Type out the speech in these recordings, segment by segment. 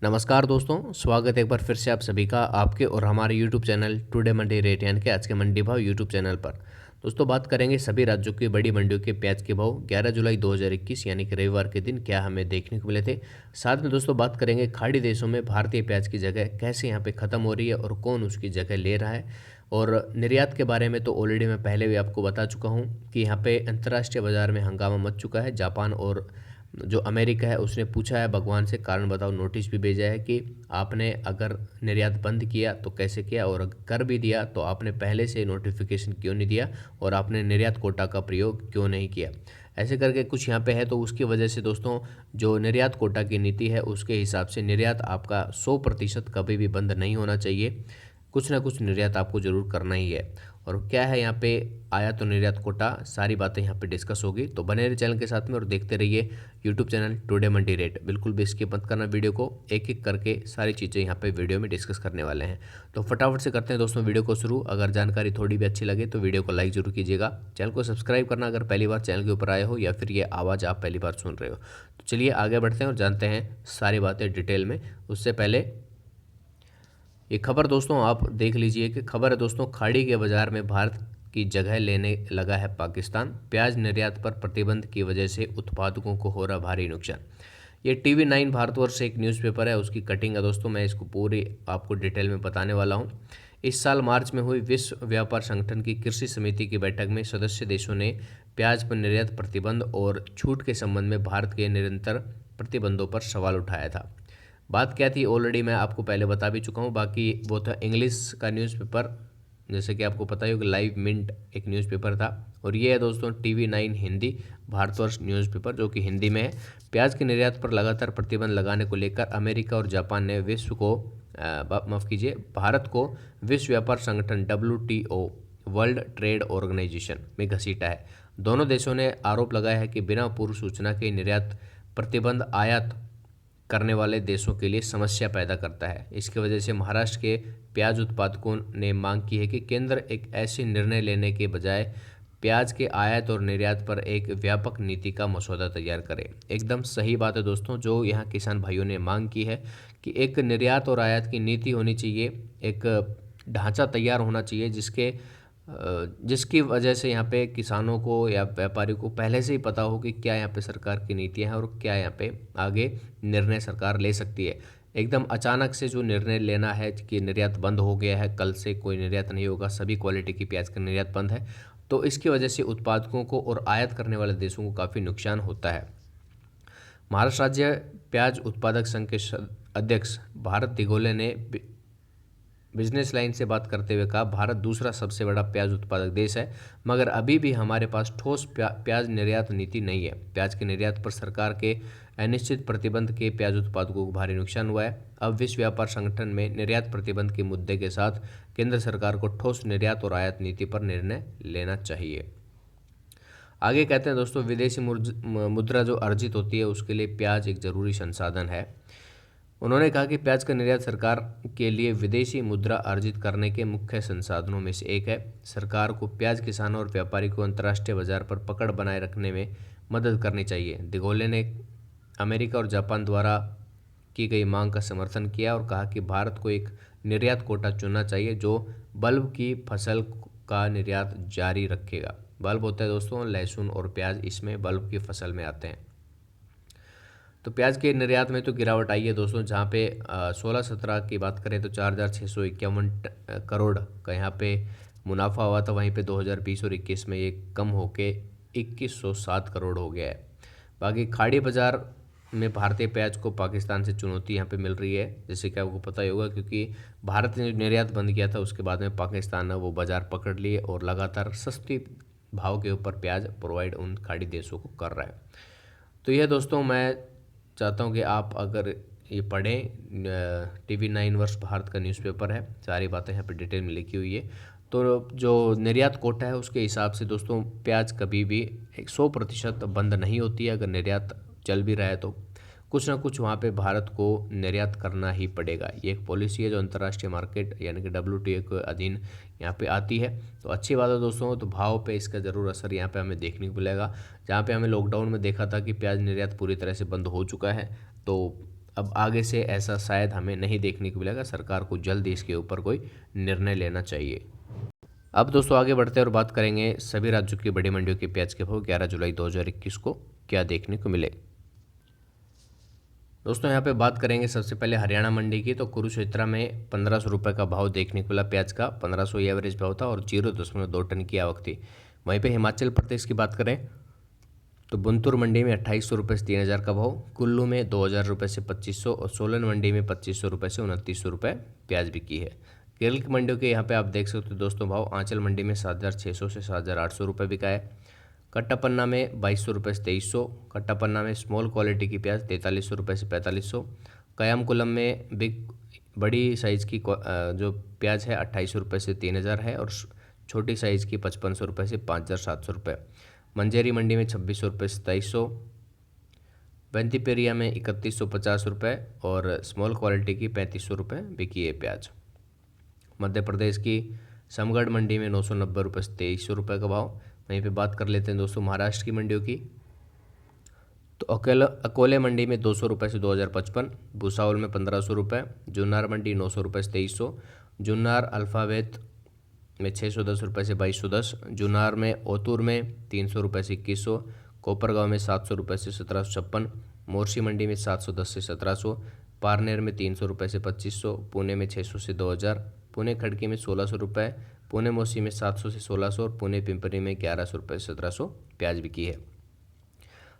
नमस्कार दोस्तों, स्वागत है एक बार फिर से आप सभी का आपके और हमारे यूट्यूब चैनल टुडे मंडी रेट यानी कि आज के मंडी भाव यूट्यूब चैनल पर। दोस्तों बात करेंगे सभी राज्यों की बड़ी मंडियों के प्याज के भाव 11 जुलाई 2021 यानी कि रविवार के दिन क्या हमें देखने को मिले थे। साथ में दोस्तों बात करेंगे खाड़ी देशों में भारतीय प्याज की जगह कैसे यहाँ पे ख़त्म हो रही है और कौन उसकी जगह ले रहा है। और निर्यात के बारे में तो ऑलरेडी मैं पहले भी आपको बता चुका हूँ कि यहाँ पे अंतर्राष्ट्रीय बाजार में हंगामा मच चुका है। जापान और जो अमेरिका है उसने पूछा है भगवान से कारण बताओ, नोटिस भी भेजा है कि आपने अगर निर्यात बंद किया तो कैसे किया, और कर भी दिया तो आपने पहले से नोटिफिकेशन क्यों नहीं दिया, और आपने निर्यात कोटा का प्रयोग क्यों नहीं किया। ऐसे करके कुछ यहाँ पे है, तो उसकी वजह से दोस्तों जो निर्यात कोटा की नीति है उसके हिसाब से निर्यात आपका 100% कभी भी बंद नहीं होना चाहिए। कुछ ना कुछ निर्यात आपको ज़रूर करना ही है। और क्या है यहाँ पे आयात और निर्यात कोटा, सारी बातें यहाँ पे डिस्कस होगी। तो बने रहिए चैनल के साथ में और देखते रहिए यूट्यूब चैनल टुडे मंडी रेट। बिल्कुल भी स्किप मत करना वीडियो को, एक एक करके सारी चीज़ें यहाँ पे वीडियो में डिस्कस करने वाले हैं। तो फटाफट से करते हैं दोस्तों वीडियो को शुरू। अगर जानकारी थोड़ी भी अच्छी लगे तो वीडियो को लाइक जरूर कीजिएगा। चैनल को सब्सक्राइब करना अगर पहली बार चैनल के ऊपर आए हो या फिर ये आवाज़ आप पहली बार सुन रहे हो। तो चलिए आगे बढ़ते हैं और जानते हैं सारी बातें डिटेल में। उससे पहले ये खबर दोस्तों आप देख लीजिए कि खबर है दोस्तों, खाड़ी के बाजार में भारत की जगह लेने लगा है पाकिस्तान। प्याज निर्यात पर प्रतिबंध की वजह से उत्पादकों को हो रहा भारी नुकसान। ये TV9 भारतवर्ष एक न्यूज़पेपर है, उसकी कटिंग है दोस्तों। मैं इसको पूरी आपको डिटेल में बताने वाला हूँ। इस साल मार्च में हुई विश्व व्यापार संगठन की कृषि समिति की बैठक में सदस्य देशों ने प्याज पर निर्यात प्रतिबंध और छूट के संबंध में भारत के निरंतर प्रतिबंधों पर सवाल उठाया था। बात क्या थी ऑलरेडी मैं आपको पहले बता भी चुका हूँ। बाकी वो था इंग्लिश का न्यूज़पेपर, जैसे कि आपको पता ही होगा लाइव मिंट एक न्यूज़पेपर था। और ये है दोस्तों TV9 हिंदी भारतवर्ष न्यूज़पेपर जो कि हिंदी में है। प्याज के निर्यात पर लगातार प्रतिबंध लगाने को लेकर अमेरिका और जापान ने माफ़ कीजिए भारत को विश्व व्यापार संगठन WTO वर्ल्ड ट्रेड ऑर्गेनाइजेशन में घसीटा है। दोनों देशों ने आरोप लगाया है कि बिना पूर्व सूचना के निर्यात प्रतिबंध आयात करने वाले देशों के लिए समस्या पैदा करता है। इसकी वजह से महाराष्ट्र के प्याज उत्पादकों ने मांग की है कि केंद्र एक ऐसे निर्णय लेने के बजाय प्याज के आयात और निर्यात पर एक व्यापक नीति का मसौदा तैयार करे। एकदम सही बात है दोस्तों, जो यहाँ किसान भाइयों ने मांग की है कि एक निर्यात और आयात की नीति होनी चाहिए, एक ढांचा तैयार होना चाहिए जिसकी वजह से यहाँ पे किसानों को या व्यापारियों को पहले से ही पता हो कि क्या यहाँ पे सरकार की नीतियाँ हैं और क्या यहाँ पे आगे निर्णय सरकार ले सकती है। एकदम अचानक से जो निर्णय लेना है कि निर्यात बंद हो गया है, कल से कोई निर्यात नहीं होगा, सभी क्वालिटी की प्याज का निर्यात बंद है, तो इसकी वजह से उत्पादकों को और आयात करने वाले देशों को काफ़ी नुकसान होता है। महाराष्ट्र राज्य प्याज उत्पादक संघ के अध्यक्ष भारत दिगोले ने बिजनेस लाइन से बात करते हुए कहा, भारत दूसरा सबसे बड़ा प्याज उत्पादक देश है, मगर अभी भी हमारे पास ठोस प्याज निर्यात नीति नहीं है। प्याज के निर्यात पर सरकार के अनिश्चित प्रतिबंध के प्याज उत्पादकों को भारी नुकसान हुआ है। अब विश्व व्यापार संगठन में निर्यात प्रतिबंध के मुद्दे के साथ केंद्र सरकार को ठोस निर्यात और आयात नीति पर निर्णय लेना चाहिए। आगे कहते हैं दोस्तों, विदेशी मुद्रा जो अर्जित होती है उसके लिए प्याज एक जरूरी संसाधन है। उन्होंने कहा कि प्याज का निर्यात सरकार के लिए विदेशी मुद्रा अर्जित करने के मुख्य संसाधनों में से एक है। सरकार को प्याज किसानों और व्यापारी को अंतर्राष्ट्रीय बाजार पर पकड़ बनाए रखने में मदद करनी चाहिए। दिगोले ने अमेरिका और जापान द्वारा की गई मांग का समर्थन किया और कहा कि भारत को एक निर्यात कोटा चुनना चाहिए जो बल्ब की फसल का निर्यात जारी रखेगा। बल्ब होता है दोस्तों लहसुन और प्याज, इसमें बल्ब की फसल में आते हैं। तो प्याज के निर्यात में तो गिरावट आई है दोस्तों, जहाँ पे 16-17 की बात करें तो 4,651 करोड़ का यहाँ पे मुनाफा हुआ था। वहीं पे 2020 और 21 में ये कम होके 2,107 करोड़ हो गया है। बाकी खाड़ी बाजार में भारतीय प्याज को पाकिस्तान से चुनौती यहाँ पे मिल रही है, जैसे कि आपको पता ही होगा, क्योंकि भारत ने जो निर्यात बंद किया था उसके बाद में पाकिस्तान ने वो बाज़ार पकड़ लिए और लगातार सस्ती भाव के ऊपर प्याज प्रोवाइड उन खाड़ी देशों को कर रहा है। तो यह दोस्तों मैं चाहता हूँ कि आप अगर ये पढ़ें, TV9 वर्ष भारत का न्यूज़पेपर है, सारी बातें यहाँ पे डिटेल में लिखी हुई है। तो जो निर्यात कोटा है उसके हिसाब से दोस्तों प्याज कभी भी 100% बंद नहीं होती है। अगर निर्यात चल भी रहा है तो कुछ ना कुछ वहाँ पे भारत को निर्यात करना ही पड़ेगा। ये एक पॉलिसी है जो अंतर्राष्ट्रीय मार्केट यानी कि WTO के अधीन यहाँ पे आती है। तो अच्छी बात है दोस्तों, तो भाव पे इसका ज़रूर असर यहाँ पे हमें देखने को मिलेगा। जहाँ पे हमें लॉकडाउन में देखा था कि प्याज निर्यात पूरी तरह से बंद हो चुका है, तो अब आगे से ऐसा शायद हमें नहीं देखने को मिलेगा। सरकार को जल्द इसके ऊपर कोई निर्णय लेना चाहिए। अब दोस्तों आगे बढ़ते हैं और बात करेंगे सभी राज्यों की बड़ी मंडियों के प्याज के भाव 11 जुलाई 2021 को क्या देखने को मिले। दोस्तों यहाँ पे बात करेंगे सबसे पहले हरियाणा मंडी की। तो कुरुक्षेत्र में 1500 रुपये का भाव देखने को मिला प्याज का। 1500 ये एवरेज भाव था और 0.2 टन की आवक थी। वहीं पे हिमाचल प्रदेश की बात करें तो बुंतुर मंडी में 2800 रुपये से 3000 का भाव, कुल्लू में 2000 रुपये से 2500 और सोलन मंडी में 2500 रुपये से 2900 रुपये प्याज बिकी है। केरल की मंडियों के यहाँ पे आप देख सकते हो दोस्तों भाव। आंचल मंडी में 7600 से 7800 रुपये बिका है। कट्टापन्ना में 2200 रुपये से 2300। कट्टापन्ना में स्मॉल क्वालिटी की प्याज 4300 रुपये से 4500। कयामकुलम में बिग बड़ी साइज़ की जो प्याज है 2800 रुपये से 3000 है और छोटी साइज़ की 5500 रुपये से 5700 रुपये। मंजेरी मंडी में 2600 रुपये से 2300। बेंतीपेरिया में 3150 रुपये और स्मॉल क्वालिटी की 3500 रुपये बिकी है प्याज। मध्य प्रदेश की समगढ़ मंडी में 990 रुपये से 2300 रुपये का भाव। वहीं पे बात कर लेते हैं दोस्तों महाराष्ट्र की मंडियों की। तो अकोले मंडी में 200 रुपये से 2055, भुसावल में 1500 रुपये, जुन्नार मंडी 900 रुपये से 2300, जुन्नार अल्फ़ावेत में 610 रुपये से 2210, जुन्नार में ओतूर में 300 रुपये से 2100, कोपरगांव में 700 रुपये से 1756, मोर्शी मंडी में 710 से 1700, पारनेर में 300 रुपये से 2500, पुणे में 600 से 2000, पुणे खड़की में 1600 रुपये, पुणे मोसी में 700 से 1600 और पुणे पिंपरी में 1100 रुपये से 1700 प्याज बिकी है।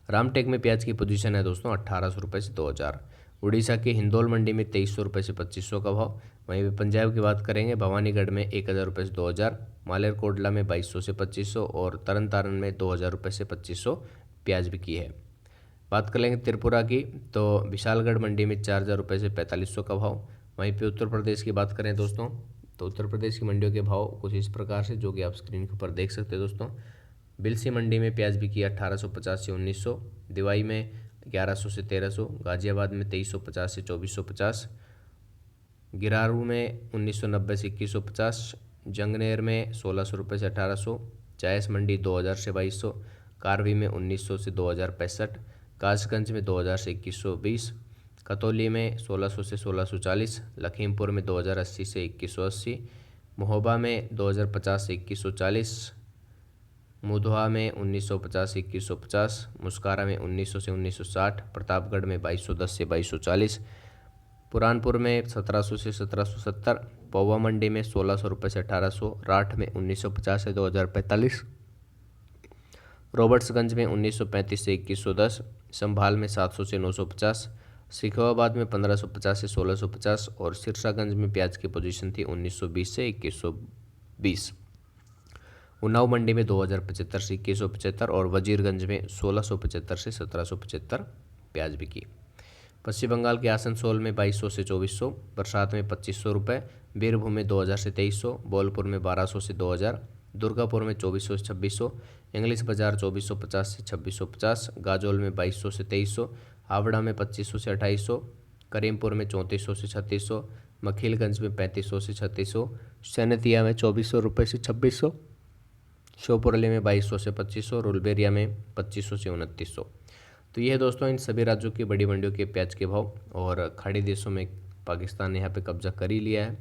रामटेक में प्याज की पोजीशन है दोस्तों 1800 रुपये से 2000। उड़ीसा के हिंदौल मंडी में 2300 रुपये से 2500 का भाव। वहीं पे पंजाब की बात करेंगे भवानीगढ़ में 1000 रुपये से 2000, मालेरकोटला में 2200 से 2500 और तरन तारण में 2000 रुपये से 2500 प्याज बिकी है। बात कर लेंगे त्रिपुरा की। तो विशालगढ़ मंडी में 4000 रुपये से 4500 का भाव। वहीं पे उत्तर प्रदेश की बात करें दोस्तों तो उत्तर प्रदेश की मंडियों के भाव कुछ इस प्रकार से जो कि आप स्क्रीन के ऊपर देख सकते हैं दोस्तों। बिलसी मंडी में प्याज बिकी 1850 से 1900, दिवाई में 1100 से 1300, गाजियाबाद में 2350 से 2450, गिरारू में 1990 से 2150, जंगनेर में 1600 रुपये से 1800, चायस मंडी 2000 से 2200, कारवी में 1900 से 2065, कासगंज में 2000 से 2120, कतौली में 1600 से 1640, लखीमपुर में 2080 से 2180, महोबा में 2050 से 2140, मुधवा में 1950 से 2150, मुस्कारा में 1900 से 1960, प्रतापगढ़ में 2210 से 2240, पुरानपुर में 1700 से 1770, पौवा मंडी में 1600 रुपये से 1800, राठ में 1950 से 2045, रॉबर्ट्सगंज में 1935 से 2110, संभाल में 700 से 950, सिखोवाबाद में 1550 से 1650 और सिरसागंज में प्याज की पोजीशन थी 1920 से 2120। उन्नाव मंडी में 2075 से 2175 और वजीरगंज में 1675 से 1775 प्याज बिकी। पश्चिम बंगाल के आसनसोल में 2200 से 2400, बरसात में 2500 रुपये, बीरभूम में 2000 से 2300, बोलपुर में 1200 से 2000, दुर्गापुर में 2400 से 2600, इंग्लिश बाजार 2450 से 2650, गाजोल में 2200 से 2300, हावड़ा में 2500 से 2800, करीमपुर में 3400 से 3600, मखीलगंज में 3500 से 3600, सैनतिया में 2400 रुपये से 2600, श्योपुरली में 2200 से 2500, रुलबेरिया में 2500 से 2900। तो ये है दोस्तों इन सभी राज्यों की बड़ी मंडियों के प्याज के भाव। और खाड़ी देशों में पाकिस्तान ने यहाँ पे कब्जा कर ही लिया है।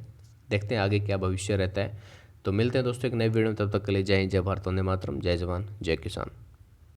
देखते हैं आगे क्या भविष्य रहता है। तो मिलते हैं दोस्तों एक नई वीडियो में, तब तक के लिए जय हिंद, जय भारत, वंदे मातरम, जय जवान, जय किसान।